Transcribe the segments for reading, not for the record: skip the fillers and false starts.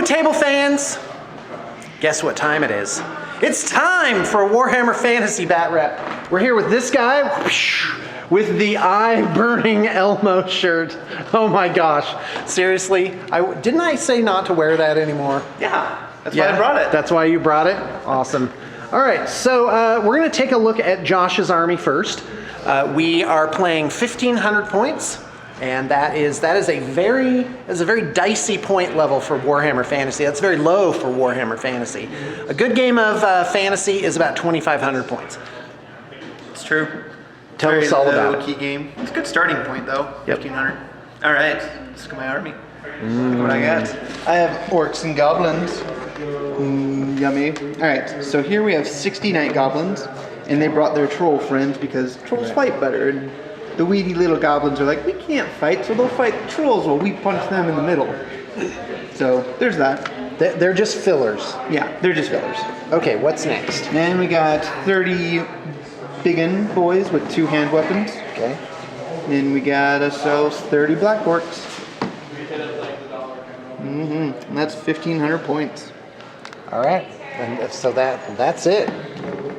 table fans. Guess what time it is? It's time for Warhammer Fantasy Bat Rep. We're here with this guy with the eye-burning Elmo shirt. Oh my gosh. Seriously, didn't I say not to wear that anymore? Yeah, that's why I brought it. That's why you brought it? Awesome. All right, so we're gonna take a look at Josh's army first. We are playing 1,500 points. And that is a very dicey point level for Warhammer Fantasy. That's very low for Warhammer Fantasy. A good game of fantasy is about 2,500 points. It's true. Tell us all about it. Key game. It's a good starting point though. Yep. 1,500. All right, let's look at my army. Look what I got. I have Orcs and Goblins. Yummy. All right, so here we have 60 Night Goblins, and they brought their troll friends because trolls fight better. And the weedy little goblins are like, we can't fight, so they'll fight the trolls while we punch them in the middle. So there's that. They're just fillers. Yeah, they're just fillers. Okay, what's next? Then we got 30 biggin boys with 2 hand weapons. Okay. Then we got ourselves 30 black orcs. And that's 1,500 points. All right, and so that's it.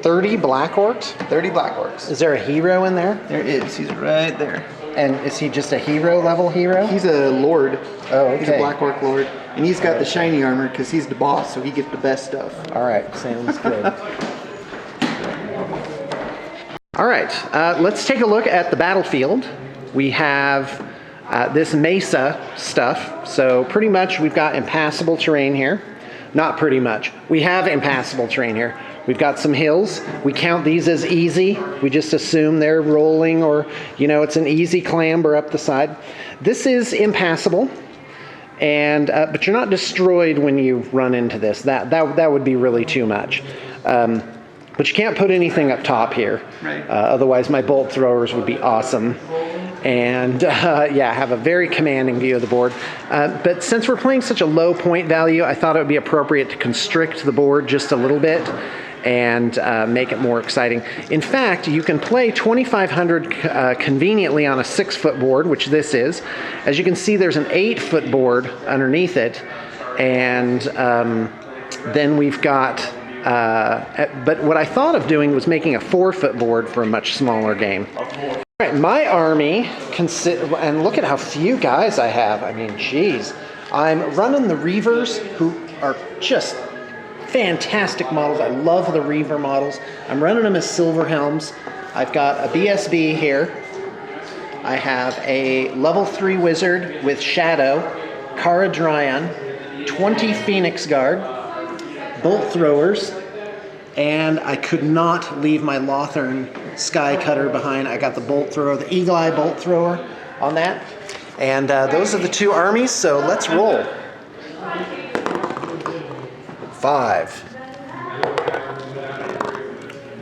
30 black orcs? 30 black orcs. Is there a hero in there? There is. He's right there. And is he just a hero level hero? He's a lord. Oh, okay. He's a black orc lord. And he's got the shiny armor because he's the boss, so he gets the best stuff. All right, sounds good. All right, let's take a look at the battlefield. We have this mesa stuff. So pretty much we've got impassable terrain here. Not pretty much. We have impassable terrain here. We've got some hills. We count these as easy. We just assume they're rolling or, it's an easy clamber up the side. This is impassable, and but you're not destroyed when you run into this. That would be really too much. But you can't put anything up top here. Right. Otherwise, my bolt throwers would be awesome. And have a very commanding view of the board. But since we're playing such a low point value, I thought it would be appropriate to constrict the board just a little bit and make it more exciting. In fact, you can play 2,500 conveniently on a 6-foot board, which this is. As you can see, there's an 8-foot board underneath it. And then we've got, but what I thought of doing was making a 4-foot board for a much smaller game. All right, my army and look at how few guys I have. I mean, geez. I'm running the Reavers, who are just fantastic models. I love the Reaver models. I'm running them as Silver Helms. I've got a BSB here. I have a level 3 wizard with Shadow, Caradryan, 20 Phoenix Guard, bolt throwers, and I could not leave my Lothern Sky Cutter behind. I got the bolt thrower, the Eagle Eye bolt thrower on that. And those are the 2 armies, so let's roll. 5.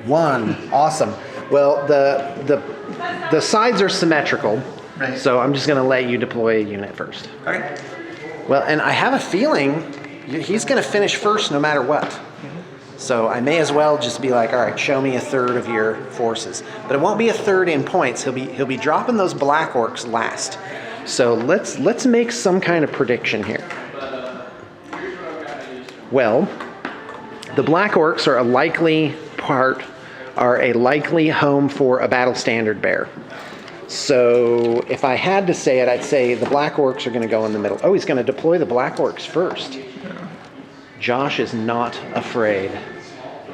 1. Awesome. Well, the sides are symmetrical, right. So I'm just going to let you deploy a unit first. Okay. Well, and I have a feeling he's going to finish first no matter what. So I may as well just be like, all right, show me a third of your forces. But it won't be a third in points. He'll be dropping those black orcs last. So let's make some kind of prediction here. Well, the black orcs are a likely home for a battle standard bear. So if I had to say it, I'd say the black orcs are going to go in the middle. Oh, he's going to deploy the black orcs first. Josh is not afraid.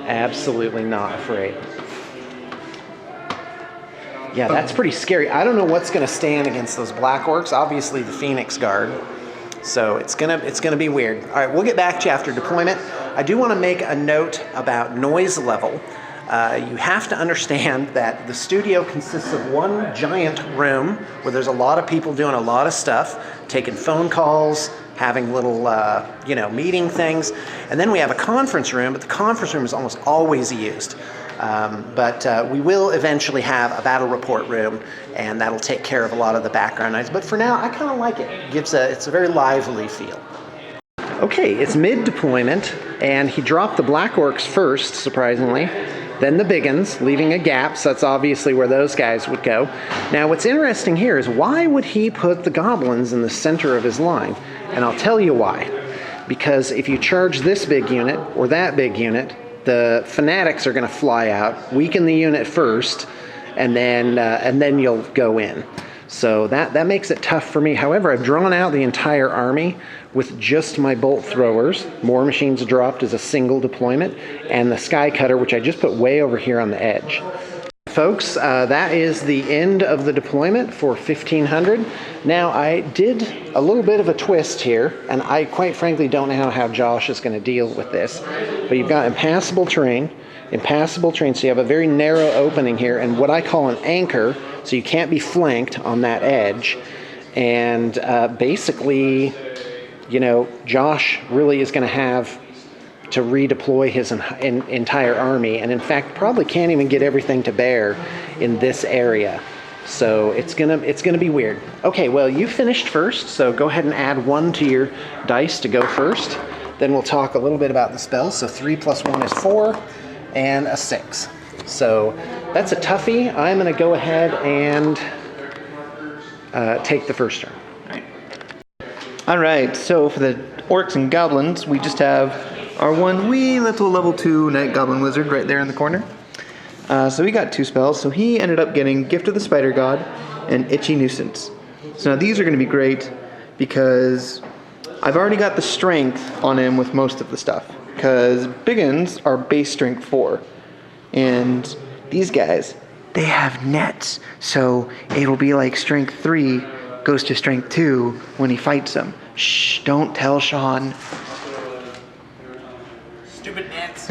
Absolutely not afraid. Yeah, that's pretty scary. I don't know what's going to stand against those black orcs. Obviously, the Phoenix Guard. So it's gonna be weird. All right, we'll get back to you after deployment. I do want to make a note about noise level. You have to understand that the studio consists of one giant room where there's a lot of people doing a lot of stuff, taking phone calls, having little, meeting things. And then we have a conference room, but the conference room is almost always used. But we will eventually have a battle report room, and that'll take care of a lot of the background noise. But for now, I kind of like it. It's a very lively feel. Okay, it's mid-deployment, and he dropped the Black Orcs first, surprisingly, then the big uns, leaving a gap, so that's obviously where those guys would go. Now, what's interesting here is why would he put the goblins in the center of his line? And I'll tell you why. because if you charge this big unit or that big unit, the fanatics are going to fly out, weaken the unit first, and then you'll go in. So that makes it tough for me. However, I've drawn out the entire army with just my bolt throwers. More machines dropped as a single deployment, and the sky cutter, which I just put way over here on the edge. Folks, that is the end of the deployment for 1500. Now, I did a little bit of a twist here, and I quite frankly don't know how Josh is going to deal with this. But you've got impassable terrain, so you have a very narrow opening here, and what I call an anchor, so you can't be flanked on that edge. And basically, you know, Josh really is going to have to redeploy his entire army, and in fact probably can't even get everything to bear in this area. So it's gonna be weird. Okay, well, you finished first, so go ahead and add 1 to your dice to go first. Then we'll talk a little bit about the spells. So 3 + 1 is 4, and a 6. So that's a toughie. I'm gonna go ahead and take the first turn. All right, so for the Orcs and Goblins, we just have our one wee little level 2 Night Goblin Wizard right there in the corner. So we got 2 spells. So he ended up getting Gift of the Spider God and Itchy Nuisance. So now these are going to be great because I've already got the strength on him with most of the stuff. Because Biggins are base strength 4. And these guys, they have nets. So it'll be like strength 3 goes to strength 2 when he fights them. Shh, don't tell Shawn. Stupid nets.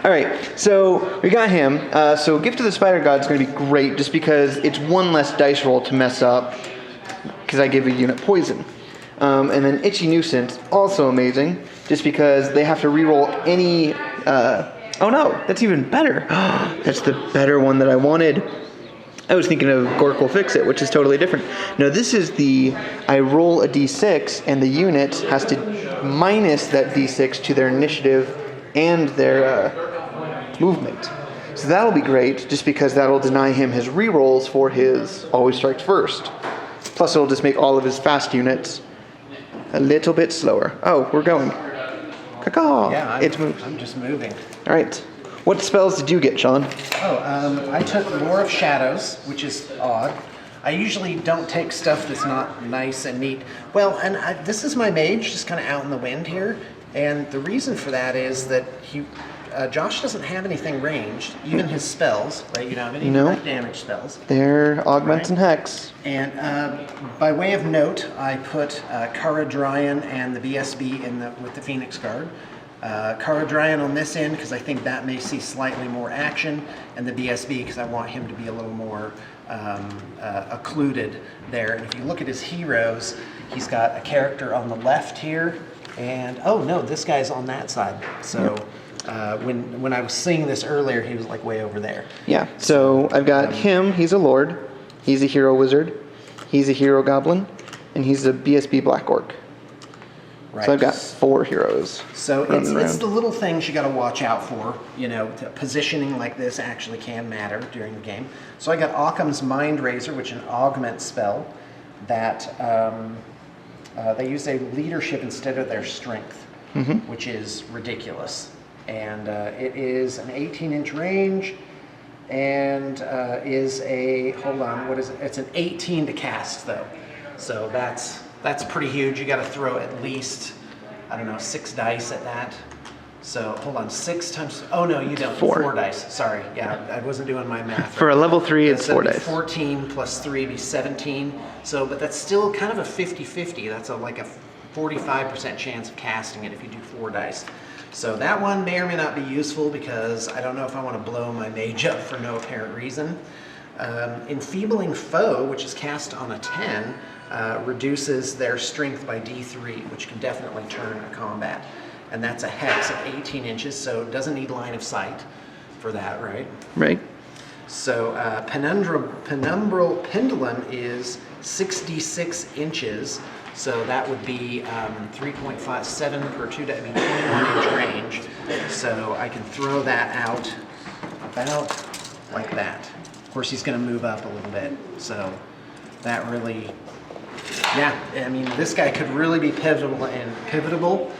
All right, so we got him. So Gift of the Spider God is going to be great just because it's 1 less dice roll to mess up because I give a unit poison. And then Itchy Nuisance, also amazing, just because they have to reroll any... oh no, that's even better. That's the better one that I wanted. I was thinking of Gork Will Fix It, which is totally different. No, this is the, I roll a d6, and the unit has to minus that d6 to their initiative and their movement. So that'll be great, just because that'll deny him his rerolls for his Always Strikes First. Plus it'll just make all of his fast units a little bit slower. Oh, we're going. Caw-caw. Yeah, It's moved. I'm just moving. All right. What spells did you get, Shawn? I took Lore of Shadows, which is odd. I usually don't take stuff that's not nice and neat. Well, and this is my mage, just kind of out in the wind here. And the reason for that is that Josh doesn't have anything ranged, even his spells, right? You don't have any direct damage spells. They're augments and hex. And by way of note, I put Caradryan and the BSB with the Phoenix Guard. Caradryan on this end because I think that may see slightly more action, and the BSB because I want him to be a little more occluded there. And if you look at his heroes, he's got a character on the left here, and oh no, this guy's on that side. So when I was seeing this earlier, he was like way over there. Yeah, so I've got him, he's a lord, he's a hero wizard, he's a hero goblin, and he's a BSB black orc. Right. So I've got 4 heroes. So it's the little things you got to watch out for. You know, positioning like this actually can matter during the game. So I got Occam's Mind Razor, which is an augment spell that they use a leadership instead of their strength, which is ridiculous. And it is an 18-inch range and is a, hold on, what is it? It's an 18 to cast though. So that's pretty huge. You got to throw at least, I don't know, 6 dice at that. So hold on, 6 times. Oh no, you don't. 4 dice. Sorry, yeah, I wasn't doing my math. Right. For a level 3, it's 4 dice. 14 plus 3 be 17. So, but that's still kind of a 50-50. That's like a 45% chance of casting it if you do 4 dice. So that one may or may not be useful because I don't know if I want to blow my mage up for no apparent reason. Enfeebling Foe, which is cast on a 10. Reduces their strength by D3, which can definitely turn a combat. And that's a hex of 18 inches, so it doesn't need line of sight for that, right? Right. So Penumbral Pendulum is 66 inches, so that would be 3.57 per 2, I mean 21-inch range. So I can throw that out about like that. Of course, he's going to move up a little bit, so that really Yeah, I mean, this guy could really be pivotal in controlling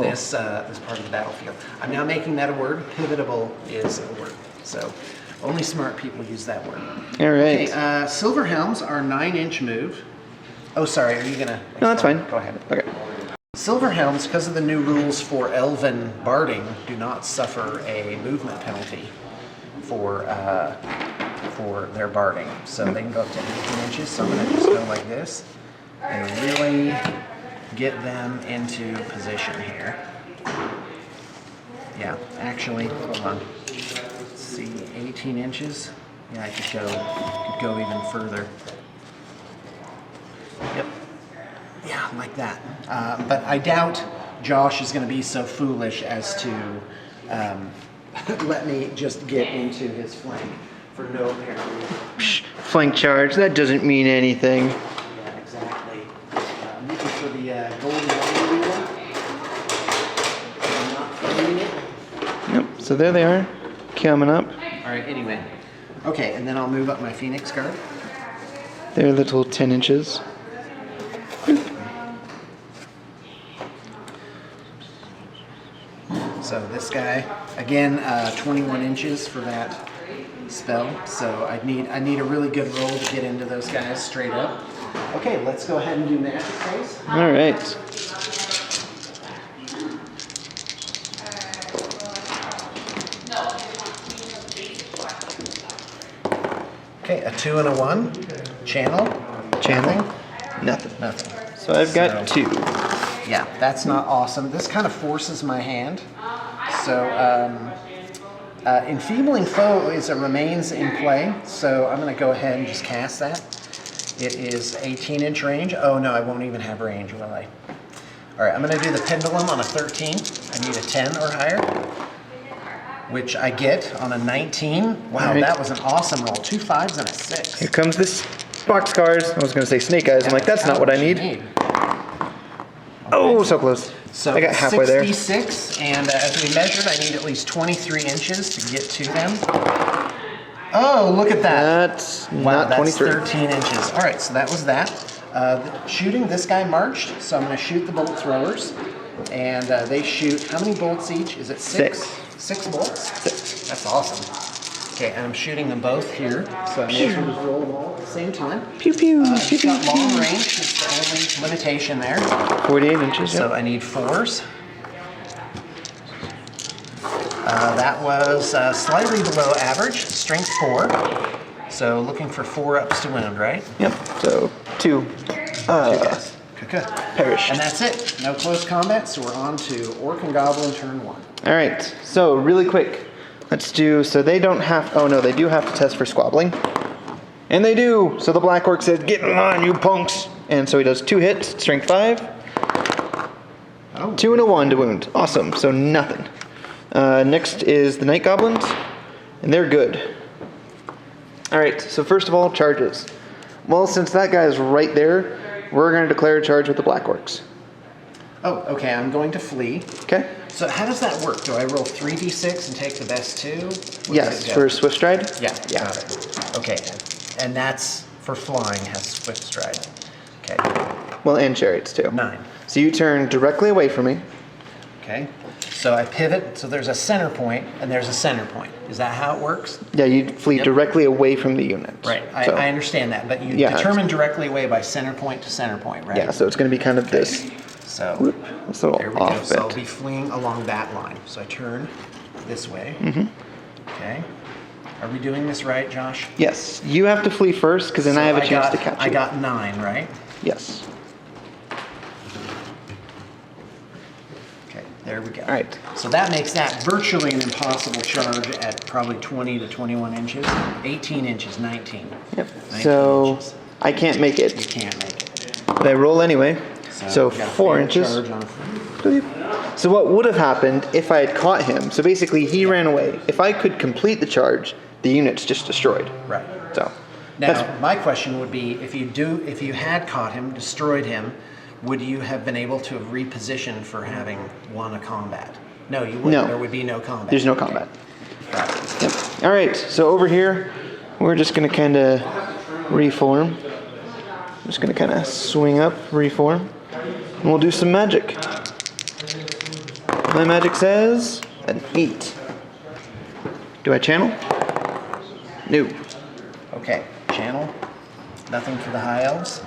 this part of the battlefield. I'm now making that a word. Pivotable is a word. So only smart people use that word. All right. Okay, Silver Helms are 9-inch move. Oh, sorry, are you going to? No, that's fine. Go ahead. Okay. Silver Helms, because of the new rules for Elven barding, do not suffer a movement penalty for their barding. So they can go up to 18 inches. So I'm going to just go like this and really get them into position here. Yeah, actually, hold on. Let's see, 18 inches. Yeah, I could go even further. Yep. Yeah, like that. But I doubt Josh is going to be so foolish as to let me just get into his flank for no apparent reason. Flank charge, that doesn't mean anything. Yeah, exactly. I'm looking for the golden line wheel. I'm not finding it. Yep, so there they are, coming up. All right, anyway. Okay, and then I'll move up my Phoenix guard. They're little 10 inches. So this guy, again, 21 inches for that spell. So I need a really good roll to get into those guys straight up. Okay, let's go ahead and do magic phase. All right. Okay, a 2 and a 1. Channel. Nothing. Nothing. So I've got 2. Yeah, that's not awesome. This kind of forces my hand. So, Enfeebling Foe remains in play, so I'm going to go ahead and just cast that. It is 18-inch range. Oh no, I won't even have range, will I? All right, I'm going to do the Pendulum on a 13. I need a 10 or higher, which I get on a 19. Wow, right. That was an awesome roll. 2 5s and a 6. Here comes this boxcars. I was going to say snake eyes. I'm like, that's not what I need. Oh, so close. So I got halfway there. 66, and as we measured, I need at least 23 inches to get to them. Oh, look at that. That's Wow, not that's 23. 13 inches. All right, so that was that. Shooting, this guy marched, so I'm going to shoot the bolt throwers. And they shoot, how many bolts each? Is it 6? 6 bolts? 6. That's awesome. Okay, and I'm shooting them both here, so I'm able to just roll them all at the same time. Pew pew. It's got long range, it's the only limitation there. 48 inches, So I need 4s. That was slightly below average, strength 4. So looking for 4 ups to wound, right? Yep, so 2. Yes. Perished. And that's it. No close combat, so we're on to Orc and Goblin turn 1. All right, so really quick. Let's do, so they don't have, oh no, they do have to test for squabbling. And they do. So the Black Orc says, get in line, you punks. And so he does 2 hits, strength 5. Oh. 2 and a 1 to wound. Awesome, so nothing. Next is the Night Goblins, and they're good. All right, so first of all, charges. Well, since that guy is right there, we're going to declare a charge with the Black Orcs. Oh, okay, I'm going to flee. Okay? So how does that work? Do I roll 3d6 and take the best 2? Yes, for Swift Stride? Yeah, got it. Okay, and that's for flying, has Swift Stride. Okay. Well, and Chariots too. 9. So you turn directly away from me. Okay. So I pivot, so there's a center point, and there's a center point. Is that how it works? Yeah, you flee directly away from the unit. Right, So, I understand that, but you determine directly away by center point to center point, right? yeah, so it's going to be kind of this. So This little there we go. off So I'll bit. be fleeing along that line. So I turn this way. Okay. Are we doing this right, Josh? Yes, you have to flee first, because then I have a chance to catch you. I got 9, right? Yes. Okay, there we go. All right. So that makes that virtually an impossible charge at probably 20 to 21 inches. 18 inches, 19. Yep. 19 So inches. I can't make You it. can't make it. But I roll anyway. So we got a 4 fair inches. charge on a So what would have happened if I had caught him? So basically, he ran away. If I could complete the charge, the unit's just destroyed. Right. So Now, my question would be, if you had caught him, destroyed him, would you have been able to have repositioned for having won a combat? No, you wouldn't. No. There would be no combat. there's no combat. Got it. Yep. All right. So over here, we're just going to kind of reform. just gonna kind of swing up, reform, and we'll do some magic. My magic says an 8. Do I channel? No. Okay, channel. Nothing for the High Elves.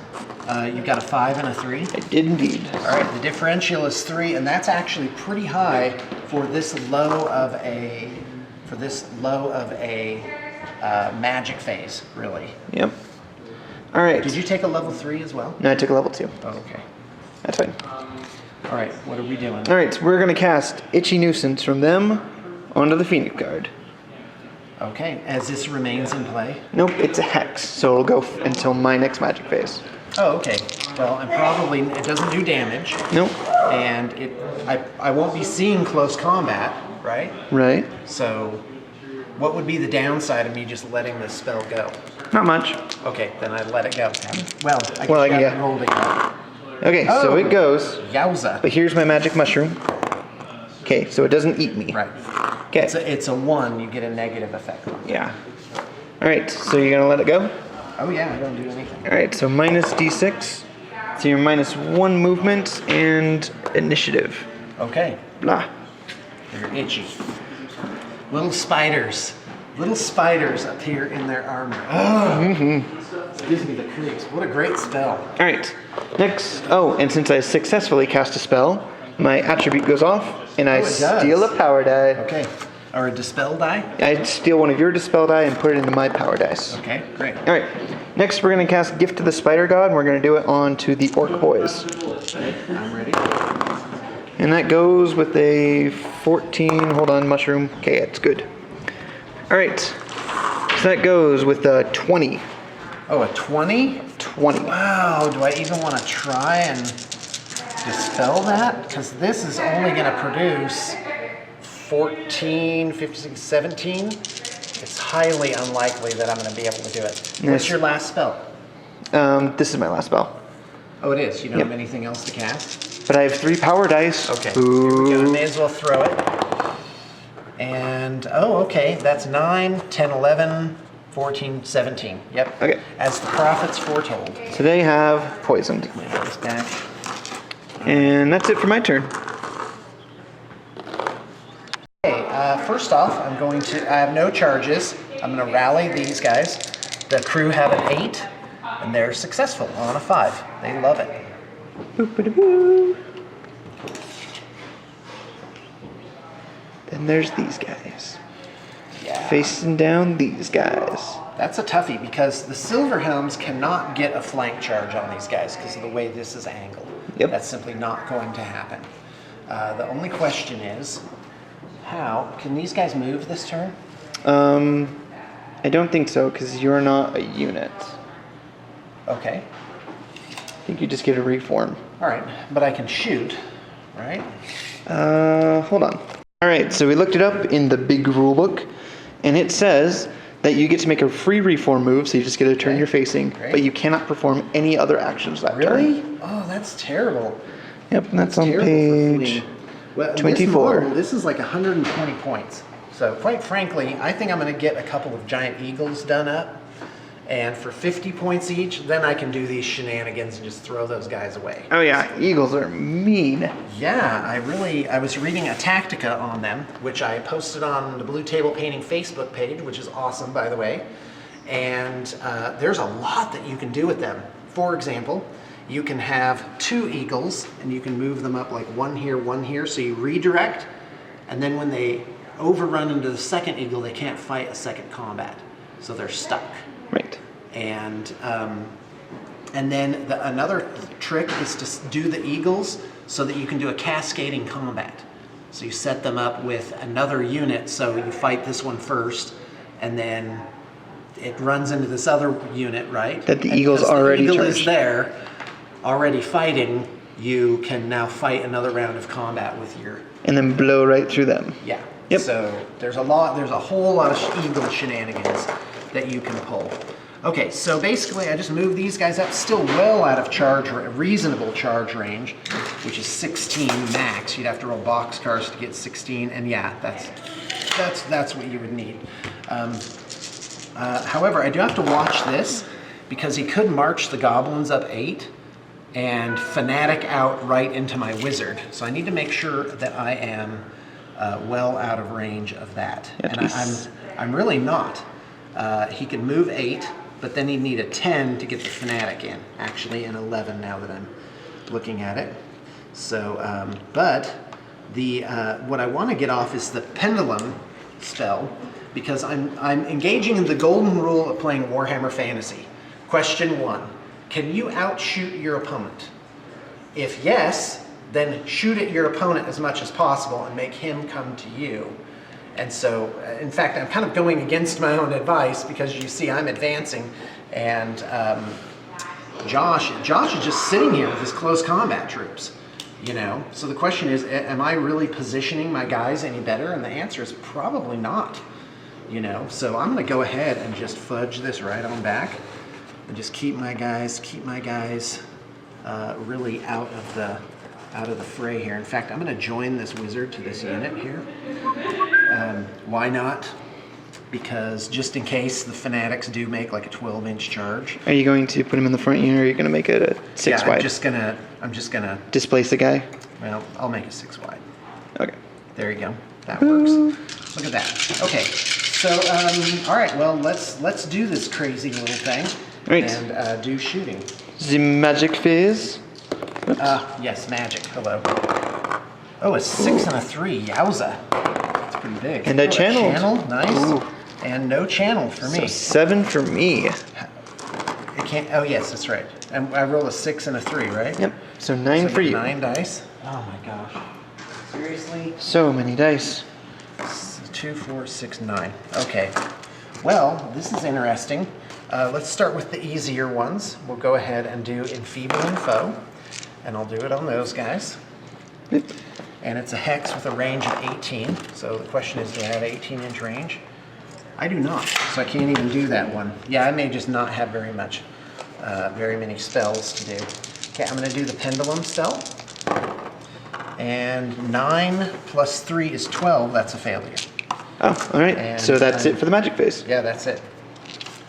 You've got a 5 and a 3. I did indeed. All right, the differential is 3, and that's actually pretty high for this low of a magic phase, really. Yep. All right. Did you take a level 3 as well? No, I took a level 2. Oh, okay. That's fine. All right, what are we doing? All right, so we're gonna cast Itchy Nuisance from them onto the Phoenix card. Okay, as this remains in play. Nope, it's a hex, so it'll go until my next magic phase. Oh, okay. Well, and probably it doesn't do damage. Nope. And I won't be seeing close combat, right? Right. So, what would be the downside of me just letting this spell go? Not much. Okay, then I let it go. Well, I guess Well, you yeah. haven't rolled it yet. Okay, so it goes. Yowza. But here's my magic mushroom. Okay, so it doesn't eat me. Right. Okay. It's a 1, you get a negative effect on it. Yeah. All right, so you're gonna let it go? Oh yeah, I don't do anything. All right, so minus D6. So you're minus 1 movement and initiative. Okay. Blah. They're itchy. Little spiders. Little spiders appear in their armor. Oh, it gives me the creeps. What a great spell. All right, next. Oh, and since I successfully cast a spell, my attribute goes off, and I it does. steal a power die. Okay. Or a dispel die? I steal one of your dispel die and put it into my power dice. Okay, great. All right, next we're gonna cast Gift to the Spider God, and we're gonna do it onto the Orc Boys. I'm ready. And that goes with a 14, hold on, mushroom. Okay, it's good. All right, so that goes with a 20. Oh, a 20? 20. Wow, do I even want to try and dispel that? Because this is only going to produce 14, 15, 17. It's highly unlikely that I'm going to be able to do it. What's your last spell? This is my last spell. Oh, it is? You don't have anything else to cast? But I have 3 power dice. Okay, here we go. I may as well throw it. And, oh, okay, that's 9, 10, 11, 14, 17. Yep. Okay. As the prophets foretold. So they have poisoned. My dice back. And that's it for my turn. Okay, first off, I have no charges. I'm going to rally these guys. The crew have an 8, and they're successful on a 5. They love it. Boop-a-da-boo. Then there's these guys. Yeah. Facing down these guys. That's a toughie because the Silver Helms cannot get a flank charge on these guys because of the way this is angled. Yep. That's simply not going to happen. The only question is, how can these guys move this turn? I don't think so because you're not a unit. Okay. I think you just get a reform. All right, but I can shoot, right? Hold on. All right, so we looked it up in the big rule book, and it says that you get to make a free reform move, so you just get to turn you're facing, but you cannot perform any other actions that turn. Really? Oh, that's terrible. Yep, and that's on Terrible for page Well, 24. This is like 120 points. So quite frankly, I think I'm going to get a couple of giant eagles done up. And for 50 points each, then I can do these shenanigans and just throw those guys away. Oh yeah, eagles are mean. Yeah, I was reading a Tactica on them, which I posted on the Blue Table Painting Facebook page, which is awesome, by the way. And there's a lot that you can do with them. For example, you can have 2 eagles, and you can move them up like 1 here, so you redirect, and then when they overrun into the second eagle, they can't fight a second combat, so they're stuck. Right. And then another trick is to do the eagles so that you can do a cascading combat. So you set them up with another unit, so you fight this one first, and then it runs into this other unit, right? That the eagle's already the eagle charged. is there, already fighting. You can now fight another round of combat with your. And then blow right through them. Yeah. Yep. So there's a whole lot of eagle shenanigans that you can pull. Okay, so basically I just moved these guys up, still well out of reasonable charge range, which is 16 max. You'd have to roll boxcars to get 16, and yeah, that's what you would need. However, I do have to watch this because he could march the goblins up 8 and fanatic out right into my wizard. So I need to make sure that I am well out of range of that. And I'm really not. He can move 8, but then he'd need a 10 to get the fanatic in. Actually, an 11 now that I'm looking at it. So, but the what I want to get off is the pendulum spell, because I'm engaging in the golden rule of playing Warhammer Fantasy. Question 1, can you outshoot your opponent? If yes, then shoot at your opponent as much as possible and make him come to you. And so, in fact, I'm kind of going against my own advice, because you see I'm advancing, and Josh is just sitting here with his close combat troops, you know? So the question is, am I really positioning my guys any better? And the answer is probably not, you know? So I'm gonna go ahead and just fudge this right on back and just keep my guys really out of the fray here. In fact, I'm gonna join this wizard to this unit here. Why not? Because just in case the fanatics do make like a 12-inch charge. Are you going to put him in the front unit, or are you going to make it a 6 wide? I'm just gonna displace the guy? Well, I'll make it 6 wide. Okay. There you go. That works. Look at that. Okay. So, all right. Well, let's do this crazy little thing. Right. And do shooting. The magic phase. Yes, magic. Hello. Oh, a 6 and a 3. Yowza. That's pretty big. And I channeled. Channel, nice. Ooh. And no channel for me. So 7 for me. It can't. Oh, yes, that's right. And I rolled a 6 and a 3, right? Yep. So 9 for you. 9 dice. Oh my gosh. Seriously? So many dice. 2, 4, 6, 9. Okay. Well, this is interesting. Let's start with the easier ones. We'll go ahead and do Enfeebling Foe. And I'll do it on those guys. Yep. And it's a hex with a range of 18. So the question is, do I have 18-inch range? I do not, so I can't even do that one. Yeah, I may just not have very many spells to do. Okay, I'm gonna do the Pendulum spell. And 9 plus 3 is 12, that's a failure. Oh, all right. And so that's it for the magic phase. Yeah, that's it.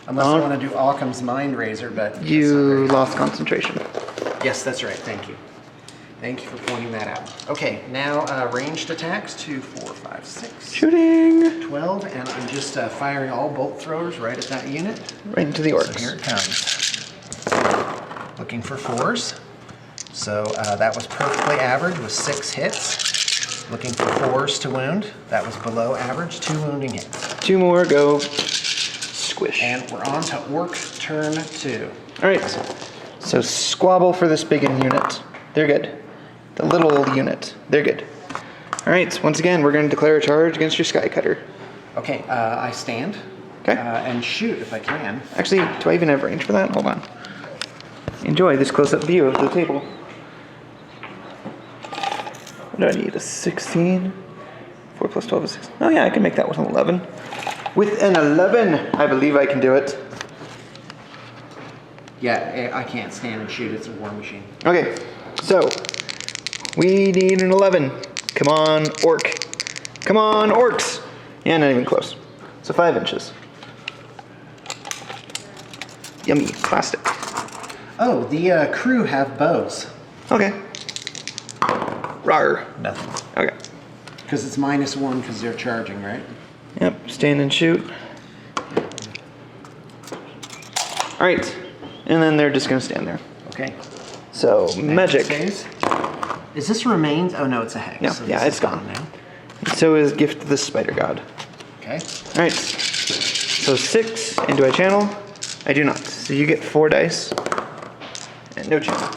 Unless I want to do Occam's Mind Razor, but... You lost concentration. Yes, that's right, thank you. Thank you for pointing that out. Okay, now ranged attacks, 2, 4, 5, 6. Shooting. 12, and I'm just firing all bolt throwers right at that unit. Right into the orcs. So here it comes. Looking for 4s. So that was perfectly average with 6 hits. Looking for 4s to wound. That was below average, 2 wounding hits. 2 more, go. Squish. And we're on to Orc turn 2. All right. So squabble for this big unit. They're good. The little unit. They're good. All right. Once again, we're going to declare a charge against your Sky Cutter. Okay. I stand. Okay. And shoot if I can. Actually, do I even have range for that? Hold on. Enjoy this close-up view of the table. What do I need? A 16? 4 plus 12 is 6. Oh yeah, I can make that with an 11. With an 11, I believe I can do it. Yeah, I can't stand and shoot. It's a war machine. Okay, so we need an 11. Come on, orc. Come on, orcs. Yeah, not even close. So 5 inches. Yummy, plastic. Oh, the crew have bows. Okay. Rawr. Nothing. Okay. Because it's -1 because they're charging, right? Yep, stand and shoot. All right, and then they're just gonna stand there. Okay. So, magic. Phase. Is this remains? Oh no, it's a hex. Yeah, so yeah, this it's is gone now. So is Gift of the Spider God. Okay. All right, so 6, and do I channel? I do not. So you get 4 dice, and no channel.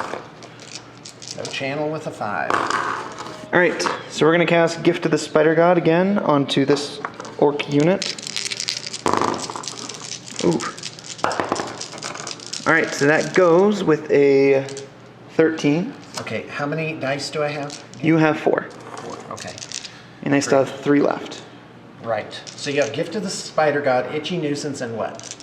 No channel with a 5. All right, so we're gonna cast Gift of the Spider God again onto this orc unit. Ooh. All right, so that goes with a 13. Okay, how many dice do I have? You have 4. 4, okay. And I still have 3 left. Right. So you have Gift of the Spider God, Itchy Nuisance, and what?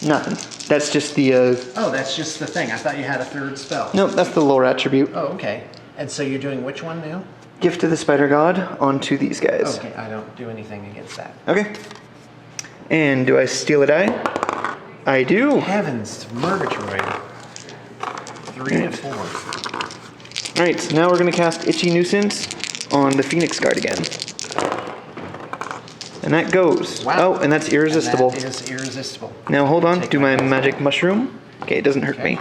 Nothing. That's just the... Oh, that's just the thing. I thought you had a 3rd spell. Nope, that's the lore attribute. Oh, okay. And so you're doing which one now? Gift of the Spider God onto these guys. Okay, I don't do anything against that. Okay. And do I steal a die? I do. Heavens, Murgatroyd. 3 to 4. All right, so now we're gonna cast Itchy Nuisance on the Phoenix Guard again. And that goes. Wow. Oh, and that's irresistible. And that is irresistible. Now hold on, Take do my my- magic mushroom. Okay, it doesn't hurt Okay. me.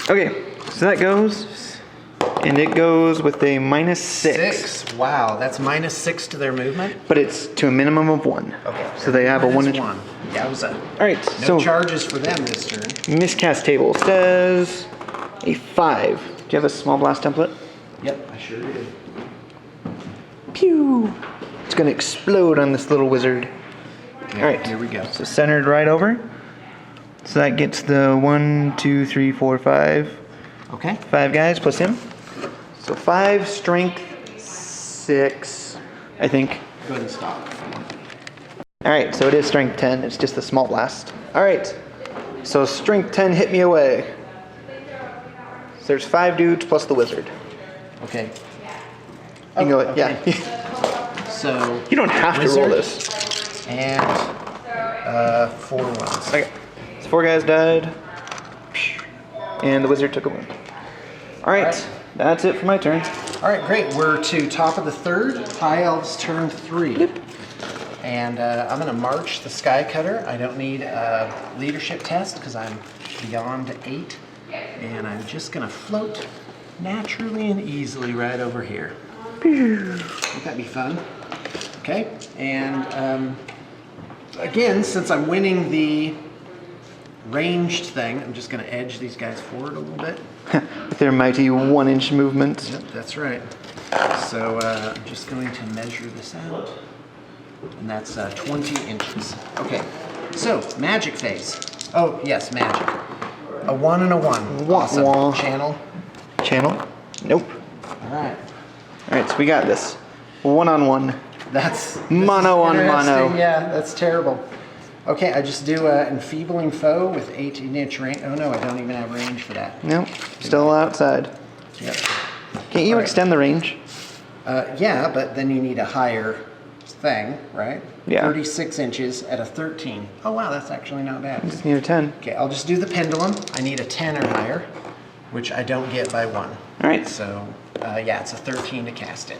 Okay, so that goes, and it goes with a -6. Wow, that's -6 to their movement. But it's to a minimum of 1. Okay. So they have a Minus 1 inch. 1. Yowza. All right, No so charges for them this turn. miscast table says a 5. Do you have a small blast template? Yep, I sure did. Pew! It's gonna explode on this little wizard. Okay, All right, here we go. So centered right over. So that gets the 1, 2, 3, 4, 5. Okay. 5 guys plus him. So 5 strength, 6, I think. Go ahead and stop. All right, so it is strength 10. It's just a small blast. All right, so strength 10 hit me away. So there's 5 dudes plus the wizard. Okay. You can go, okay. yeah. So. You don't have to roll Wizard. this. And 4 ones. Okay, so 4 guys died. And the wizard took a wound. All right, Alright. that's it for my turn. All right, great. We're to top of the 3rd. High Elves turn 3. And I'm going to march the Sky Cutter. I don't need a leadership test because I'm beyond 8. And I'm just going to float naturally and easily right over here. Won't that be fun? Okay, and again, since I'm winning the ranged thing, I'm just going to edge these guys forward a little bit. With their mighty 1 inch movement. Yep, that's right. So I'm just going to measure this out. And that's 20 inches. Okay, so magic phase. Oh, yes, magic. A 1 and a 1. Wah, Awesome. wah. Channel. Channel? Nope. All right. All right, so we got this. 1-on-1. That's Mono on interesting. mono. Yeah, that's terrible. Okay, I just do enfeebling foe with 18-inch range. Oh no, I don't even have range for that. Nope, still outside. Yep. Can't you All right. extend the range? Yeah, but then you need a higher thing, right? Yeah. 36 inches at a 13. Oh wow, that's actually not bad. Just need a 10. Okay, I'll just do the pendulum. I need a 10 or higher, which I don't get by 1. All right. So, yeah, it's a 13 to cast it.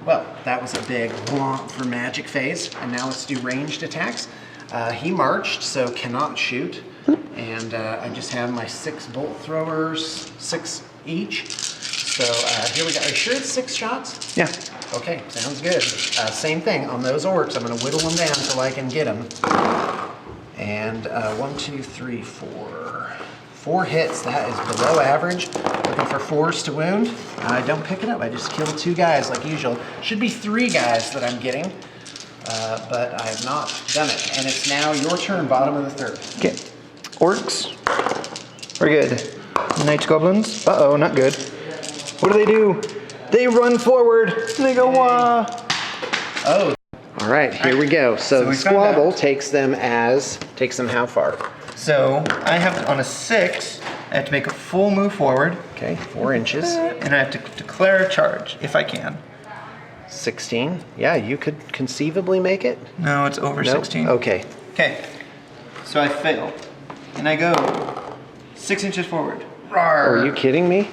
Well, that was a big womp for magic phase, and now let's do ranged attacks. He marched, so cannot shoot, and I just have my 6 bolt throwers, 6 each. So here we go. Are you sure it's 6 shots? Yeah. Okay, sounds good. Same thing on those orcs. I'm going to whittle them down until I can get them. And 1, 2, 3, 4. 4 hits. That is below average. Looking for 4s to wound. I don't pick it up. I just kill 2 guys like usual. Should be 3 guys that I'm getting, but I have not done it. And it's now your turn, bottom of the 3rd. Okay. Orcs. We're good. Knights, goblins. Uh-oh, not good. What do? They run forward. They go, wah. Oh. All right, here we go. So, So the we found squabble out. takes them how far? So I have on a 6, I have to make a full move forward. Okay, 4 inches. And I have to declare a charge, if I can. 16. Yeah, you could conceivably make it. No, it's over Nope. 16. Okay. Okay. So I fail. And I go 6 inches forward. Rawr. Are you kidding me?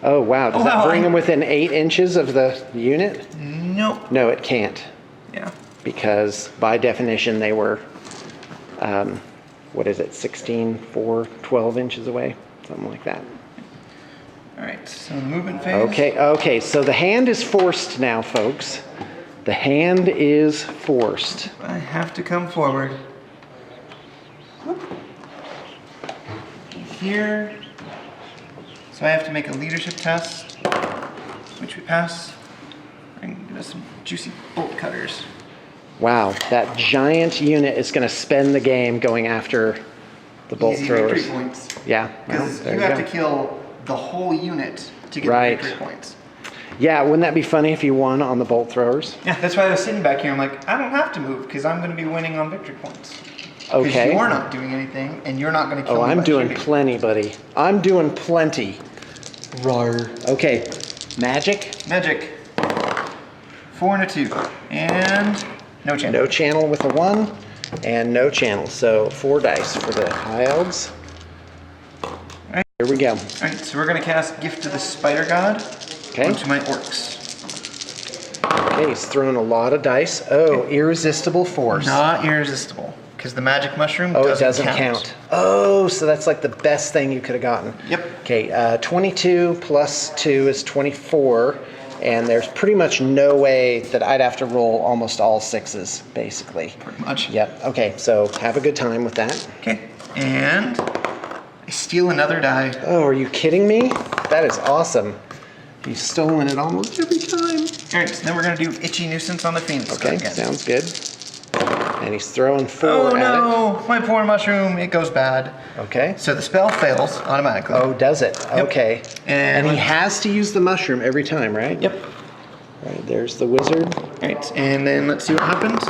Oh, wow. Does that wow, bring I- them within 8 inches of the unit? Nope. No, it can't. Yeah. Because by definition, they were, what is it, 16, 4, 12 inches away? Something like that. All right, so movement phase. Okay, so the hand is forced now, folks. The hand is forced. I have to come forward. Whoop. Here. So I have to make a leadership test, which we pass. And give us some juicy bolt cutters. Wow, that giant unit is going to spend the game going after the bolt Easy throwers. victory points. Yeah, well, Because there you you have go. to kill the whole unit to get Right. the victory points. Yeah, wouldn't that be funny if you won on the bolt throwers? Yeah, that's why I was sitting back here. I'm like, I don't have to move because I'm going to be winning on victory points. Because Okay. you're not doing anything, and you're not going to kill Oh, me I'm by doing shooting. plenty, buddy. I'm doing plenty. Rawr. Okay, magic, Magic. 4 and a 2. And no chance. no channel with a 1. And no channel, so 4 dice for the High Elves. Alright. Here we go. Alright, so we're gonna cast Gift to the Spider God onto my orcs. Okay, he's throwing a lot of dice. Oh, irresistible force. Not irresistible, because the magic mushroom it doesn't count. Oh, so that's like the best thing you could have gotten. Yep. Okay, 22 plus 2 is 24, and there's pretty much no way that I'd have to roll almost all 6s, basically. Pretty much. Yep, okay, so have a good time with that. Okay, and I steal another die. Oh, are you kidding me? That is awesome. He's stolen it almost every time. Alright, so then we're going to do Itchy Nuisance on the Phoenix. Okay, again. sounds good. And he's throwing 4 Oh at it. no, my poor mushroom, it goes bad. Okay. So the spell fails automatically. Oh, does it? Yep. Okay. And he has to use the mushroom every time, right? Yep. Right, there's the wizard. Alright, and then let's see what happens.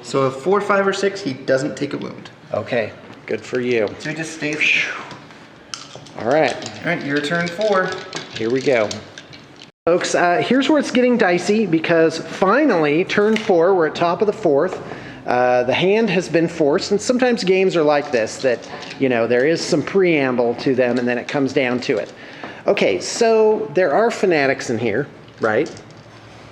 So a 4, 5, or 6, he doesn't take a wound. Okay, good for you. So he just stays. All right. Alright, your turn 4. Here we go. Folks, here's where it's getting dicey because finally, turn 4, we're at top of the 4th. The hand has been forced, and sometimes games are like this, that, you know, there is some preamble to them and then it comes down to it. Okay, so there are fanatics in here, right?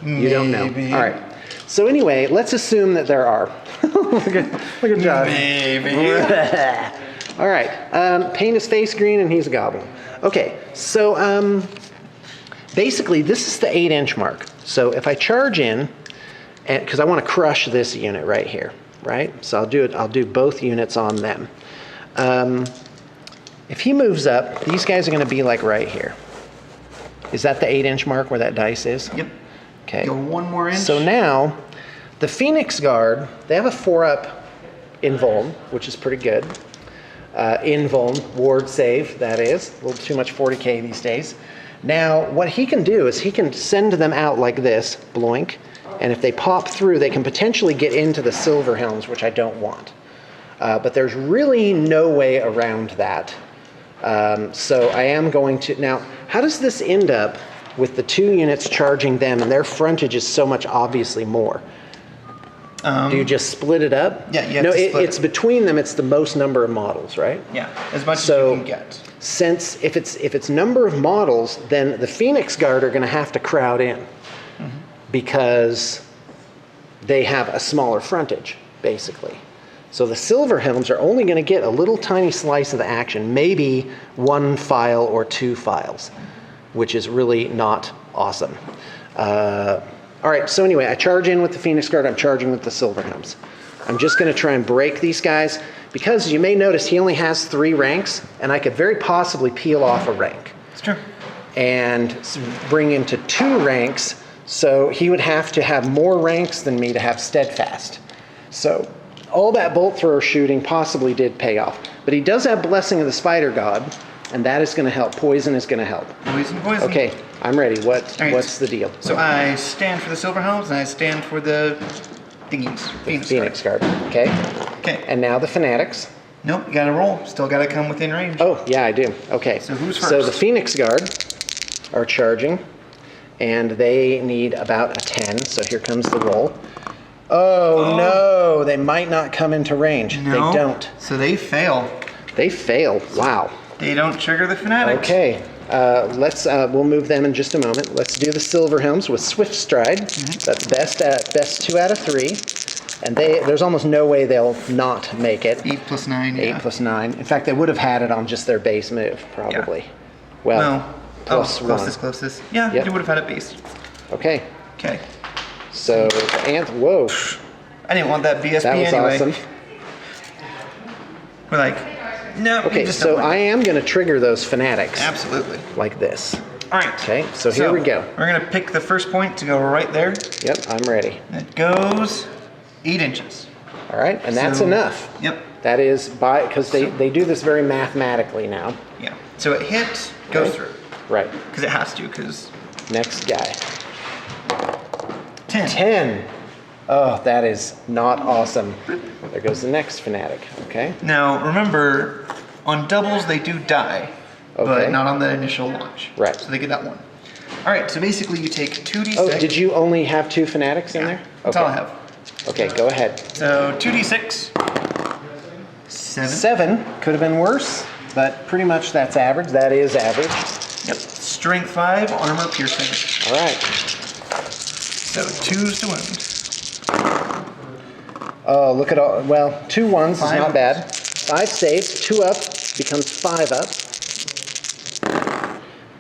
You don't know. All right. So anyway, let's assume that there are. look at Josh. Maybe. All right. Paint his face green and he's a goblin. Okay, so basically this is the 8-inch mark. So if I charge in, because I want to crush this unit right here, right? So I'll do both units on them. If he moves up, these guys are going to be like right here. Is that the 8-inch mark where that dice is? Yep. Okay. Go 1 more inch. So now, the Phoenix Guard, they have a 4-up invuln, which is pretty good. Invuln, ward save, that is. A little too much 40k these days. Now, what he can do is he can send them out like this, bloink, and if they pop through, they can potentially get into the silver helms, which I don't want. But there's really no way around that. So I am going to... Now, how does this end up with the 2 units charging them, and their frontage is so much obviously more? Do you just split it up? Yeah, you have to split it's between them, it's the most number of models, right? Yeah, as much as you can get. Since if it's number of models, then the Phoenix Guard are going to have to crowd in because they have a smaller frontage, basically. So the Silver Helms are only going to get a little tiny slice of the action, maybe 1 file or 2 files, which is really not awesome. All right, so anyway, I charge in with the Phoenix Guard, I'm charging with the Silver Helms. I'm just going to try and break these guys, because you may notice he only has 3 ranks, and I could very possibly peel off a rank. It's true. And bring him to 2 ranks, so he would have to have more ranks than me to have steadfast. So all that bolt thrower shooting possibly did pay off. But he does have Blessing of the Spider God, and that is going to help. Poison is going to help. Poison. Okay, I'm ready. What's the deal? So I stand for the Silver Helms, and I stand for the thingies. Phoenix Guard. Okay. Okay. And now the Fanatics. Nope, you gotta roll. Still gotta come within range. Oh, yeah, I do. Okay. So who's first? So the Phoenix Guard are charging, and they need about a 10, so here comes the roll. Oh, no, they might not come into range. No. They don't. So they fail. They fail. Wow. They don't trigger the Fanatics. Okay. We'll move them in just a moment. Let's do the Silver Helms with Swift Stride. That's best 2 out of 3. And there's almost no way they'll not make it. 8 plus 9, 8 plus 9. In fact, they would have had it on just their base move, probably. Yeah. Well, plus 1. Closest. Yeah, Yep. you would have had it base. Okay. Okay. So, whoa. I didn't want that BSB That was anyway. awesome. We're like, no. Okay, so I am going to trigger those Fanatics. Absolutely. Like this. All right. Okay, so here we go. We're going to pick the first point to go right there. Yep, I'm ready. It goes 8 inches. All right, and that's enough. Yep. That is because they do this very mathematically now. Yeah. So it hits, goes through. Right. Because it has to, because... Next guy. 10. 10. Oh, that is not awesome. There goes the next Fanatic, okay? Now, remember, on doubles they do die, Okay. but not on the initial launch. Right. So they get that 1. All right, so basically you take 2d6. Oh, did you only have 2 Fanatics in there? That's all I have. Okay, go ahead. So 2d6 7 could have been worse, but pretty much that's average. That is average. Yep. Strength 5, armor piercing. All right. So 2s to wound. Oh, look at all. Well, 2 1s is 5 not bad. 5 saves. 2 up becomes 5 up.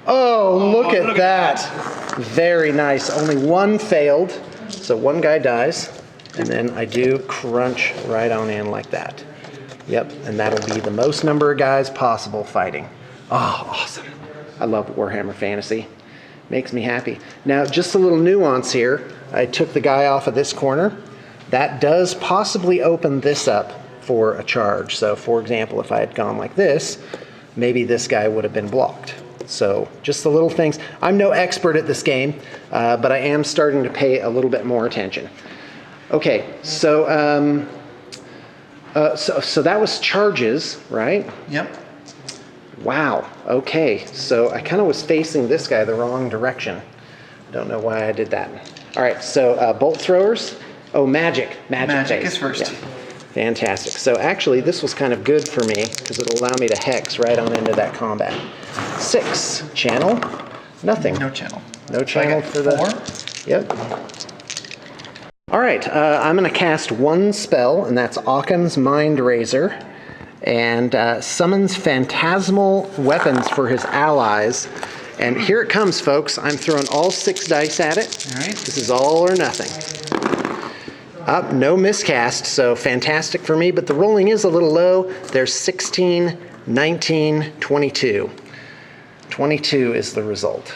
Oh, look at that. Very nice. Only 1 failed, so 1 guy dies. And then I do crunch right on in like that. Yep, and that'll be the most number of guys possible fighting. Oh, awesome. I love Warhammer Fantasy. Makes me happy. Now, just a little nuance here. I took the guy off of this corner. That does possibly open this up for a charge. So, for example, if I had gone like this, maybe this guy would have been blocked. So, just the little things. I'm no expert at this game, but I am starting to pay a little bit more attention. Okay, so so that was charges, right? Yep. Wow. Okay, so I kind of was facing this guy the wrong direction. Don't know why I did that. All right, so bolt throwers. Oh, magic. Magic phase. Is first. Yeah. Fantastic. So actually, this was kind of good for me because it'll allow me to hex right on into that combat. 6 channel. Nothing. No channel. No channel for the 4. Yep. All right, I'm going to cast 1 spell, and that's Occam's Mind Razor, and summons phantasmal weapons for his allies. And here it comes, folks. I'm throwing all 6 dice at it. All right. This is all or nothing. Up, no miscast, so fantastic for me, but the rolling is a little low. There's 16, 19, 22. 22 is the result.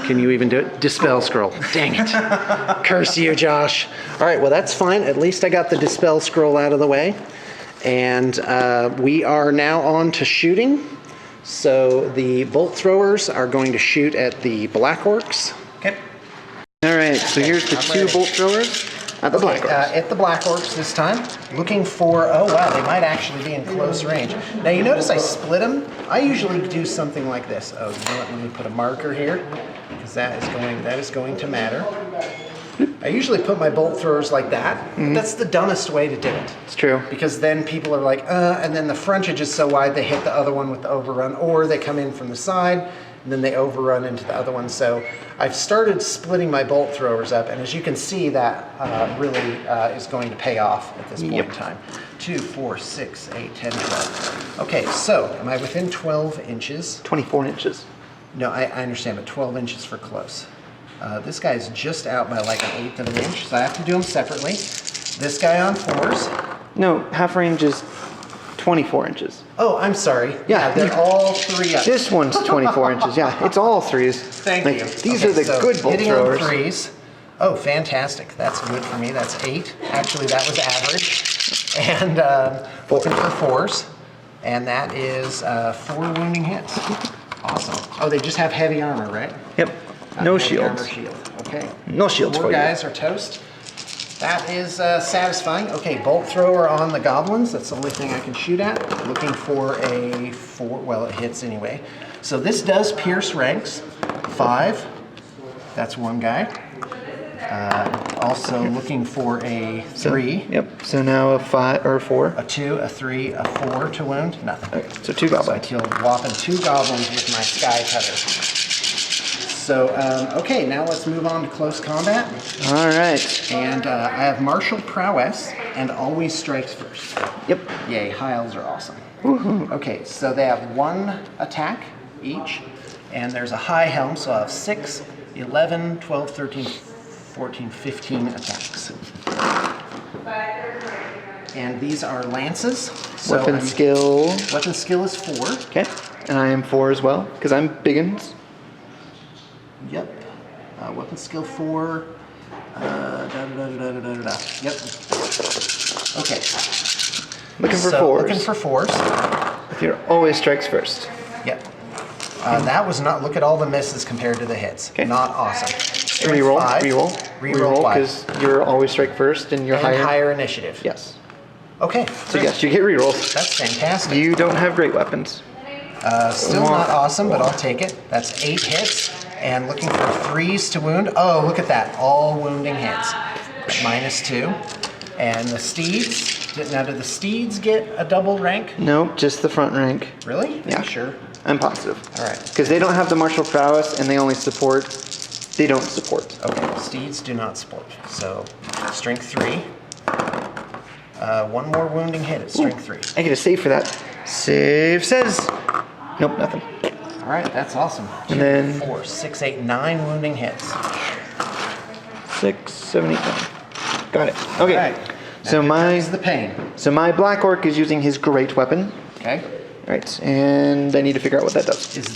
Can you even do it? Dispel scroll. Dang it. Curse you, Josh. All right, well, that's fine. At least I got the Dispel scroll out of the way. And we are now on to shooting. So the bolt throwers are going to shoot at the Black Orcs. Okay. All right, so here's the 2 bolt throwers at the Black Orcs. At the Black Orcs this time. Looking for, oh wow, they might actually be in close range. Now you notice I split them. I usually do something like this. Oh, you know what, let me put a marker here, because that is going to matter. I usually put my bolt throwers like that. Mm-hmm. That's the dumbest way to do it. It's true. Because then people are like, and then the frontage is so wide they hit the other one with the overrun, or they come in from the side, and then they overrun into the other one. So I've started splitting my bolt throwers up, and as you can see, that really is going to pay off at this point in time. 2, 4, 6, 8, 10, 12. Okay, so am I within 12 inches? 24 inches. No, I understand, but 12 inches for close. This guy's just out by like 1/8 of an inch, so I have to do them separately. This guy on 4s. No, half range is 24 inches. Oh, I'm sorry. Yeah, they're all 3 up. This one's 24 inches. Yeah, it's all 3s. Thank you. These are the good bolt hitting throwers. On 3s. Oh, fantastic. That's good for me. That's 8. Actually, that was average. And looking for 4s. And that is 4 wounding hits. Awesome. Oh, they just have heavy armor, right? Yep. No Heavy shields. armor shield. Okay. No shields 4 for you. guys are toast. That is satisfying. Okay, bolt thrower on the goblins. That's the only thing I can shoot at. Looking for a 4. Well, it hits anyway. So this does pierce ranks. 5. That's 1 guy. Also looking for a 3. Yep. So now a 5 or a 4. A 2, a 3, a 4 to wound. Nothing. Okay, so 2 So I goblins. killed whopping 2 goblins with my sky cutter. So, okay, now let's move on to close combat. All right. And I have martial prowess and always strikes first. Yep. Yay, High Elves are awesome. Woohoo. Okay, so they have 1 attack each, and there's a high helm, so I have 6, 11, 12, 13, 14, 15 attacks. And these are lances. So Weapon skill. Weapon skill is 4. Okay. And I am 4 as well, because I'm biggins. Yep. Weapon skill 4. Yep. Okay. Looking for So 4s. looking for 4s. With your always strikes first. Yep. That was not. Look at all the misses compared to the hits. Okay. Not awesome. Reroll. 5. Reroll. Reroll because you're always strike first and you're and higher. higher initiative. Yes. Okay. So yes, you get rerolls. That's fantastic. You don't have great weapons. Still not awesome, but I'll take it. That's 8 hits. And looking for 3s to wound. Oh, look at that. All wounding hits. -2. And the steeds. Now, do the steeds get a double rank? Nope, just the front rank. Really? Yeah. Sure. I'm positive. All right. Because they don't have the martial prowess and they only support. They don't support. Okay, steeds do not support. So, strength 3. One more wounding hit at strength 3. I get a save for that. Save says. Nope, nothing. All right, that's awesome. And then 4, 6, 8, 9 wounding hits. 6, 7, 8, 9. Got it. Okay. All right. So Now my comes the pain. so my black orc is using his great weapon. Okay. All right, and I need to figure out what that does. Is